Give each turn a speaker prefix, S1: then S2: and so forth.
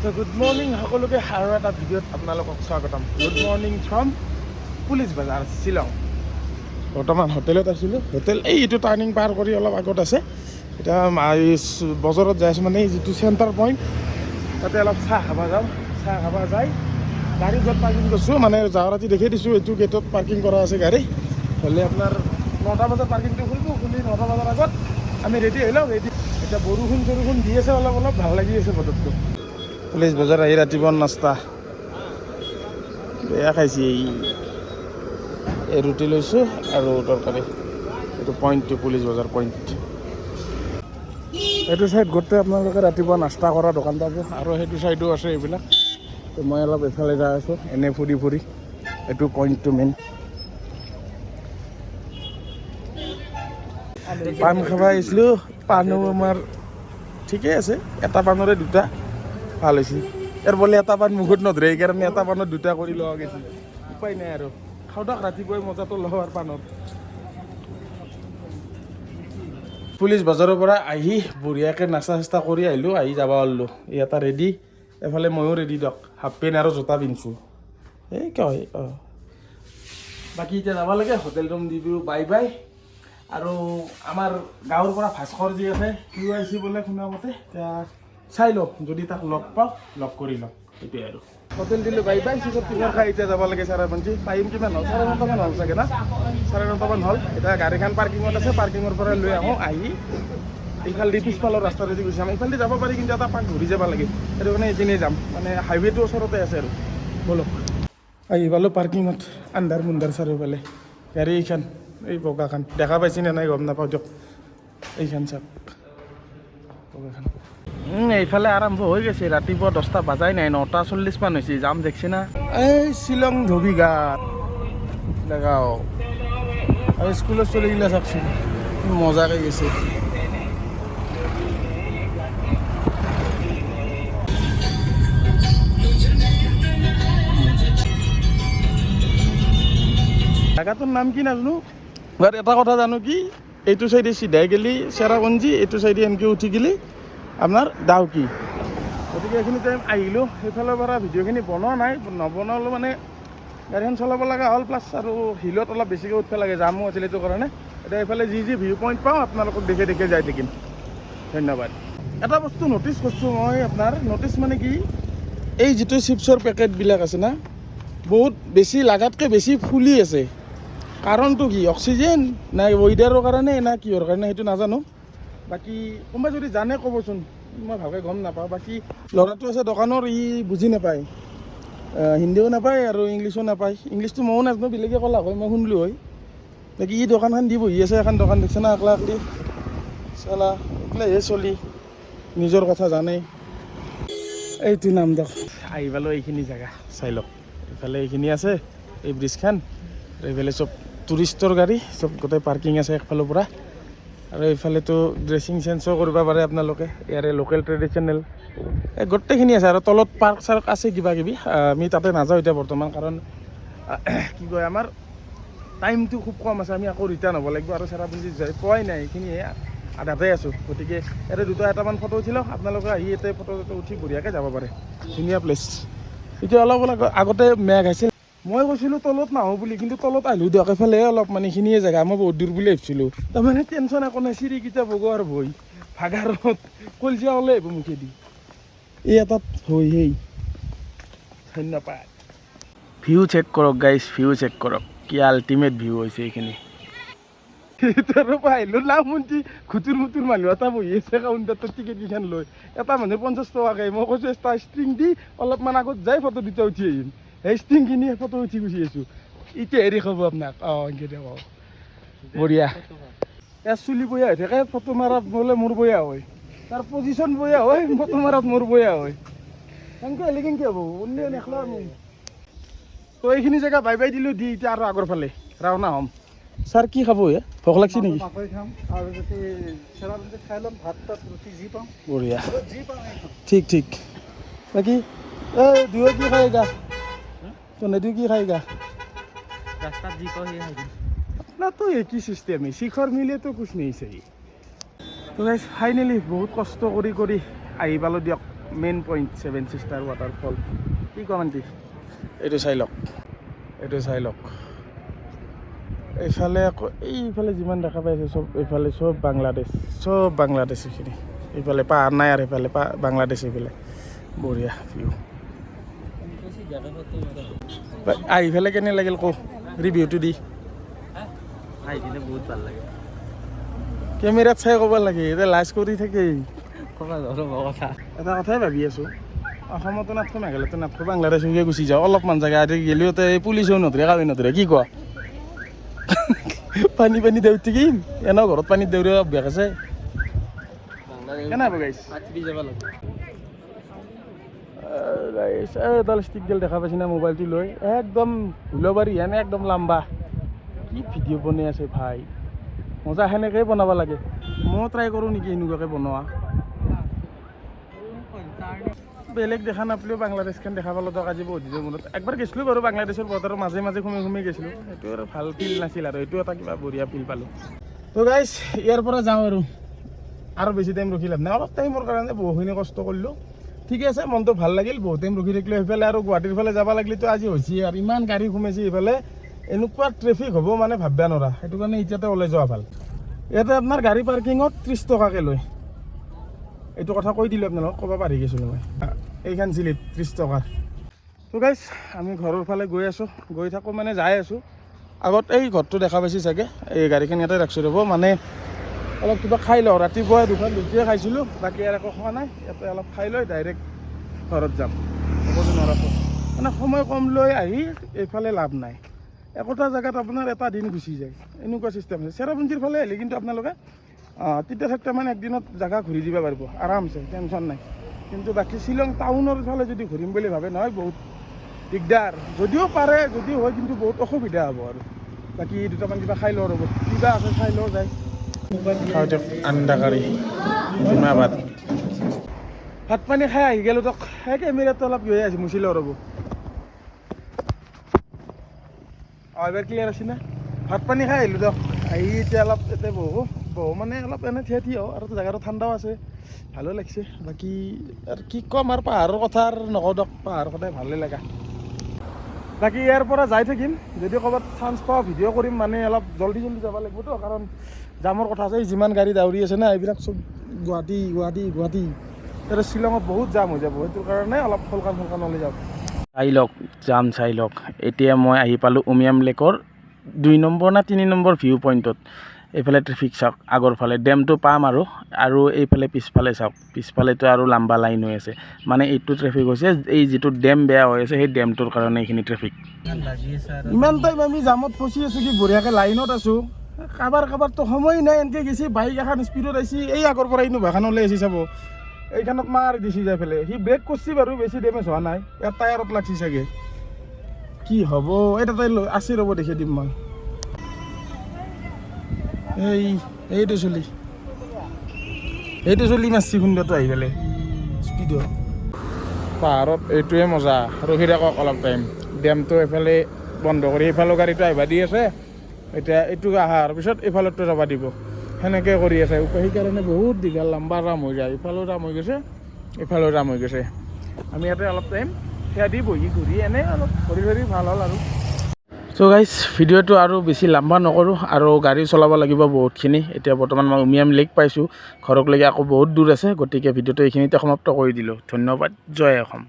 S1: So good morning সকলোকে আৰু এটা ভিডিঅ'ত আপোনালোকক স্বাগতম। গুড মৰ্নিং ফ্ৰম পুলিচ বজাৰ শ্বিলং। বৰ্তমান হোটেলত আছিলোঁ। হোটেল এইটো টাৰ্ণিং পাৰ কৰি অলপ আগত আছে। এতিয়া বজাৰত যাই আছোঁ, মানে এই যিটো চেণ্টাৰ পইণ্ট তাতে অলপ চাহ খাব যাওঁ। চাহ খাব যাই গাড়ী য'ত পাৰ্কিং কৰিছোঁ, মানে যাওঁ ৰাতি দেখাই দিছোঁ এইটো গেটত পাৰ্কিং কৰা আছে গাড়ী। হ'লে আপোনাৰ 9টা বজাত পাৰ্কিংটো খুলিব, খুলি 9টা বজাৰ আগত আমি ৰেডি হৈ লওঁ। ৰেডি এতিয়া বৰষুণ দি আছে, অলপ অলপ ভাল লাগি আছে বতৰটো। পুলিচ বজাৰ আহি ৰাতিপুৱা নাস্তা বেয়া খাইছে। এই ৰুটি লৈছোঁ আৰু তৰকাৰী। এইটো পইণ্টটো পুলিচ বজাৰ পইণ্ট। এইটো চাইড গোটেই আপোনালোকে ৰাতিপুৱা নাস্তা কৰা দোকান পাব, আৰু সেইটো চাইডো আছে এইবিলাক। তো মই অলপ এইফালে যাই আছোঁ এনে ফুৰি ফুৰি। এইটো পইণ্টটো মেইন। পাণ খাব আহিছিলোঁ। পাণো আমাৰ ঠিকে আছে, এটা পাণৰে দুটা ভাল হৈছে। ইয়াৰ বোলে এটা পাণ মুখত নধৰে, সেইকাৰণে এটা পাণত দুটা কৰি লোৱা গৈছিল। উপায় নাই আৰু খাওঁতাক ৰাতিপুৱাই মজাটো লোৱাৰ পাণত। পুলিচ বজাৰৰ পৰা আহি বঢ়িয়াকৈ নাস্তা চাস্তা কৰি আহিলোঁ, আহি যাব পাৰিলোঁ। এটা ৰেডি, এফালে ময়ো ৰেডি দিয়ক। হাফ পেণ্ট আৰু জোতা পিন্ধিছোঁ। এই কিয় বাকী এতিয়া যাব লাগে হোটেল ৰুম দি দিওঁ। Bye bye. আৰু আমাৰ গাঁৱৰ পৰা ভাস্কৰ যি আছে সিও আহিছে বোলে শুনা মতে। এতিয়া চাই লওক, যদি তাক লগ পাওঁ লগ কৰি লওক। সেইটোৱে আৰু হোটেল দিলোঁ বাই বাই। পিছত কিমান খাই এতিয়া যাব লাগে চেৰাপুঞ্জী। টাইম কিমান হ'ল? 9:30মান হ'ল চাগে না? 9:30মান হ'ল। এতিয়া গাড়ীখন পাৰ্কিঙত আছে, পাৰ্কিঙৰ পৰা লৈ আহোঁ। আহি এইফালেদি পিছফালৰ ৰাস্তাটোদি গুচি যাম। এইফালেদি যাব পাৰি, কিন্তু এটা পাক ঘূৰি যাব লাগে। সেইটো কাৰণে এইপিনে যাম, মানে হাইৱেটো ওচৰতে আছে আৰু ব'লক। আহি পালোঁ পাৰ্কিঙত। আন্ধাৰ মুন্ধাৰ চাৰিওফালে। গাড়ী এইখন, এই বগাখন দেখা পাইছে নে নাই গম নাপাওঁ দিয়ক। এইখন চাওক বগাখন। এইফালে আৰম্ভ হৈ গৈছে। ৰাতিপুৱা 10টা বাজাই নাই, 9:40মান হৈছে। যাম দেখছি না? এই শ্বিলং ধবিঘাট দেখাও। আৰু স্কুলৰ চলিগিলা চাওকচোন মজাকৈ গৈছে। জেগাটোৰ নাম কি নাজানো, বাট এটা কথা জানো কি, এইটো চাইডে চিধাই গেলি চেৰাপুঞ্জী, এইটো চাইডে এনেকৈ উঠি গেলি আপোনাৰ ডাউকি। গতিকে এইখিনি টাইম আহিলোঁ। সেইফালৰ পৰা ভিডিঅ'খিনি বনোৱা নাই, নবনালোঁ মানে গাড়ীখন চলাব লগা হ'ল। প্লাছ আৰু হিলত অলপ বেছিকৈ উঠিব লাগে, জামো আছিল এইটো কাৰণে। এতিয়া এইফালে যি ভিউ পইণ্ট পাওঁ আপোনালোকক দেখে দেখে যাই থাকিম। ধন্যবাদ। এটা বস্তু ন'টিছ কৰিছোঁ মই, আপোনাৰ ন'টিছ মানে কি, এই যিটো চিপছৰ পেকেটবিলাক আছে না, বহুত বেছি লাগাতকৈ বেছি ফুলি আছে। কাৰণটো কি? অক্সিজেন নাই ৱেডাৰৰ কাৰণে না কিহৰ কাৰণে সেইটো নাজানো। বাকী কোনোবাই যদি জানে ক'বচোন, মই ভালকৈ গম নাপাওঁ। বাকী ল'ৰাটো আছে দোকানৰ, ই বুজি নাপায়, হিন্দীও নাপায় আৰু ইংলিছো নাপায়। ইংলিছটো ময়ো নাজানো, বেলেগে ক'লা হয় মই শুনলোঁ হয়। বাকী ই দোকানখন দি বহি আছে, এখন দোকান দিছে না একলা একলি চালা। এইগিলাহে চলি নিজৰ কথা জানে। এইটো নাম দিয়ক। আহি পালোঁ এইখিনি জেগা চাই লওক। এইফালে এইখিনি আছে, এই ব্ৰিজখন। আৰু এইফালে চব টুৰিষ্টৰ গাড়ী, চব গোটেই পাৰ্কিং আছে একফালৰ পৰা। আৰু এইফালেতো ড্ৰেছিং চেঞ্জো কৰিব পাৰে আপোনালোকে, ইয়াৰে লোকেল ট্ৰেডিশ্যনেল এই গোটেইখিনি আছে। আৰু তলত পাৰ্ক চাৰ্ক আছে কিবা কিবি। আমি তাতে নাযাওঁ এতিয়া বৰ্তমান, কাৰণ কি কয় আমাৰ টাইমটো খুব কম আছে। আমি আকৌ ৰিটাৰ্ণ হ'ব লাগিব, আৰু চেৰাপুঞ্জী যাই পোৱাই নাই, এইখিনিয়ে আধাতে আছোঁ। গতিকে ইয়াতে এটামান ফটো উঠি লওক। আপোনালোকে আহি ইয়াতে ফটো উঠি বঢ়িয়াকৈ যাব পাৰে। ধুনীয়া প্লেচ। এতিয়া অলপ আগতে মেঘ আছিল, মই কৈছিলোঁ তলত নাহোঁ বুলি, কিন্তু তলত আহিলোঁ দিয়ক। এইফালে অলপ মানে এইখিনিয়ে জেগা, মই বহুত দূৰ বুলি ভাবিছিলোঁ। তাৰমানে টেনশ্যন একো নাই, চিৰিকেইটা বগোৱাৰ ভয়, ভাগাৰত কলচিয়া ওলাই আহিব মুখেদি। এই এটাত হৈ সেই ধন্যবাদ। ভিউ চেক কৰক গাইজ, ভিউ চেক কৰক, কি আল্টিমেট ভিউ হৈছে এইখিনি। তাৰ পৰা আহিলোঁ লামুঞ্চি, ঘুতুৰ মুতুৰ মানুহ এটা বহি আছে কাউণ্টাৰটোত টিকেট কেইখন লৈ। এটা মানুহে 50 টকাকৈ। মই কৈছোঁ এটা ষ্ট্ৰিং দি অলপমান আগত যাই ফটো দুটা উঠি আহিম। সেই ষ্ট্ৰিং কিনি ফটো উঠি গুচি আহিছোঁ। এতিয়া হেৰি খাব আপোনাক, এনেকৈ দিয়ক। বঢ়িয়া। ইয়াৰ চুলি বয়া হৈ থাকে, ফটো মাৰাত বোলে মোৰ বয়া হয়, তাৰ পজিশ্যন বয়া হয়, ফটো মাৰাত মোৰ বয়া হয়। সেনেকৈ হ'লে কেনেকৈ হ'ব? অন্য নেখলা আমি। তো এইখিনি জেগা বাই বাই দিলোঁ, দি এতিয়া আৰু আগৰ ফালে ৰাওনা হ'ম। ছাৰ কি খাব হে? ভোক লাগছে নেকি?
S2: আৰু যদি চেৰাপুঞ্জীত খাই ল'ম, ভাত তাত ৰুটি যি পাওঁ।
S1: বঢ়িয়া,
S2: যি পাওঁ এইখন।
S1: ঠিক ঠিক। বাকী এই দুয়ো কি খাইগা? তহঁতি কি খাইগা?
S2: ৰাস্তাত যি পাওঁ সেই খাই দিম।
S1: अपना तो एक ही सिस्टेम है, शिखर मिले तो कुछ नहीं सही। তো গাইজ ফাইনেলি বহুত কষ্ট কৰি আহি পালোঁ দিয়ক। Main point seven sister waterfall কি কম আণ্টি এইটো চাই লওক এইফালে আকৌ এইফালে যিমান দেখা পাইছে চব এইফালে চব বাংলাদেশ এইখিনি এইফালে পাহাৰ নাই আৰু এইফালে বাংলাদেশ এইফালে বঢ়িয়া ভিউ আহি পেলাই কেনে লাগিল কওঁ ৰিভিউটো দি
S2: আহি কিনে বহুত ভাল লাগে
S1: কেমেৰাত চাই ক'ব লাগে এতিয়া লাজ কৰি থাকে
S2: ক'বা কথা
S1: এটা কথাই ভাবি আছোঁ অসমতো নাথকো মেঘালয়তো নাথকো বাংলাদেশলৈকে গুচি যাওঁ অলপমান জেগা গ'লেও পুলিচেও নধৰে কাৰোৱে নধৰে কি কোৱা পানী দেউতি কি এনেও ঘৰত পানীত দেউৰে অভ্যাস আছে কেনে হ'ব গাইছ
S2: যাব লাগে
S1: এডাল ষ্টিকডাল দেখা পাইছি না মোবাইলটো লৈ একদম হুলবাৰী এনে একদম লাম্বা কি ভিডিঅ' বনাই আছে ভাই মজা সেনেকৈ বনাব লাগে ময়ো ট্ৰাই কৰোঁ নেকি এনেকুৱাকৈ বনোৱা বেলেগ দেখা নাপালেও বাংলাদেশখন দেখা পালোঁ তক আজি বহুত দিনৰ মূৰত একবাৰ গৈছিলোঁ বাৰু বাংলাদেশৰ বৰ্ডাৰৰ মাজে ঘুমি গৈছিলোঁ সেইটো আৰু ভাল ফিল নাছিল আৰু এইটো এটা কিবা বঢ়িয়া ফিল পালোঁ তো গাইছ ইয়াৰ পৰা যাওঁ আৰু বেছি টাইম ৰখি লাভ নাই অলপ টাইমৰ কাৰণে বহুখিনি কষ্ট কৰিলোঁ ঠিকে আছে মনটো ভাল লাগিল বহুত টাইম ৰখি থাকিলোঁ সেইফালে আৰু গুৱাহাটীৰ ফালে যাব লাগিলেতো আজি হৈছে আৰু ইমান গাড়ী সোমাইছে এইফালে এনেকুৱা ট্ৰেফিক হ'ব মানে ভাবিব নোৱাৰা সেইটো কাৰণে এতিয়াতে ওলাই যোৱা ভাল ইয়াতে আপোনাৰ গাড়ী পাৰ্কিঙত 30 টকাকৈ লয় এইটো কথা কৈ দিলোঁ আপোনালোকক ক'ব পাহৰি গৈছিলোঁ মই এইখন চিলিপ 30 টকাৰ তো গাইছ আমি ঘৰৰ ফালে গৈ থাকোঁ মানে যাই আছোঁ আগত এই ঘৰটো দেখা পাইছি চাগে এই গাড়ীখন ইয়াতে ৰাখিছোঁ ৰ'ব মানে অলপ কিবা খাই লওঁ ৰাতিপুৱা দুখন ৰুটিয়ে খাইছিলোঁ বাকী আৰু একো খোৱা নাই ইয়াতে অলপ খাই লৈ ডাইৰেক্ট ঘৰত যাম ক'ব নোৱাৰোঁ মানে সময় কম লৈ আহি এইফালে লাভ নাই একোটা জেগাত আপোনাৰ এটা দিন গুচি যায় এনেকুৱা চিষ্টেম আছে চেৰাপুঞ্জীৰ ফালে আহিলে কিন্তু আপোনালোকে তিনিটা চাৰিটামান একদিনত জেগা ঘূৰি দিব পাৰিব আৰামছে টেনশ্যন নাই কিন্তু বাকী শ্বিলং টাউনৰ ফালে যদি ঘূৰিম বুলি ভাবে নহয় বহুত দিগদাৰ যদিও পাৰে যদিও হয় কিন্তু বহুত অসুবিধা হ'ব আৰু বাকী দুটামান কিবা খাই লওঁ ৰ'ব কিবা আছে খাই লওঁ যায় আন্দা কাৰী ডিমাবাদ ভাত পানী খাই আহি গ'লোঁ তক সেই কেমেৰাটো অলপ গৈ আছে মুচি লওঁ ৰ'ব এবাৰ ক্লিয়াৰ আছে না ভাত পানী খাই আহিলোঁ দিয়ক আহি এতিয়া অলপ ইয়াতে বহো মানে অলপ এনে থিয় আৰু জেগাটো ঠাণ্ডাও আছে ভালো লাগিছে বাকী আৰু কি ক'ম আৰু পাহাৰৰ কথা আৰু নকওঁ দিয়ক পাহাৰ সদায় ভালেই লগা বাকী ইয়াৰ পৰা যাই থাকিম যদি ক'ৰবাত চান্স পাওঁ ভিডিঅ' কৰিম মানে অলপ জল্দি যাব লাগিবতো কাৰণ জামৰ কথা আছে যিমান গাড়ী দাউৰি আছে না এইবিলাক চব গুৱাহাটী এতিয়া শ্বিলঙত বহুত জাম হৈ যাব সেইটোৰ কাৰণে অলপ সোনকাল ওলাই যাওক চাই লওক এতিয়া মই আহি পালোঁ উমিয়াম লেকৰ 2 নম্বৰ না 3 নম্বৰ ভিউ পইণ্টত এইফালে ট্ৰেফিক চাওক আগৰ ফালে ডেমটো পাম আৰু এইফালে পিছফালে চাওক পিছফালেতো আৰু লাম্বা লাইন হৈ আছে মানে এইটো ট্ৰেফিক হৈছে এই যিটো ডেম বেয়া হৈ আছে সেই ডেমটোৰ কাৰণে এইখিনি ট্ৰেফিক ইমান টাইম আমি জামত ফচি আছোঁ কি বঢ়িয়াকৈ লাইনত আছোঁ কাৰোবাৰতো সময় নাই এনেকৈ গেছি বাইক এখন স্পীডত আহিছে এই আগৰ পৰা ইনোভাখন ওলাই আহিছে চাব এইখনত মাৰ দিছি যাই পেলাই সি ব্ৰেক কৰিছে বাৰু বেছি ডেমেজ হোৱা নাই ইয়াৰ টায়াৰত লাগছি চাগে কি হ'ব এটা তাই আছে ৰ'ব দেখি দিম মই এইটো চলি মাৰছি সুন্দৰটো আহি পেলাই স্পীডত পাহাৰত এইটোৱে মজা ৰখি থাকক অলপ টাইম ডেমটো এইফালে বন্ধ কৰি এইফালৰ গাড়ীটো আহিব দি আছে এতিয়া এইটো অহাৰ পিছত এইফালতো যাব দিব সেনেকৈ কৰি আছে সেইকাৰণে বহুত দীঘল লম্বা জাম হৈ যায় ইফালেও জাম হৈ গৈছে এইফালেও জাম হৈ গৈছে আমি ইয়াতে অলপ টাইম সেয়া দি বহি ঘূৰি এনেই অলপ ঘূৰি ভাল হ'ল আৰু চ' গাইজ ভিডিঅ'টো আৰু বেছি লম্বা নকৰোঁ আৰু গাড়ী চলাব লাগিব বহুতখিনি এতিয়া বৰ্তমান মই উমিয়াম লেক পাইছোঁ ঘৰকলৈকে আকৌ বহুত দূৰ আছে গতিকে ভিডিঅ'টো এইখিনিতে সমাপ্ত কৰি দিলোঁ ধন্যবাদ জয় অসম।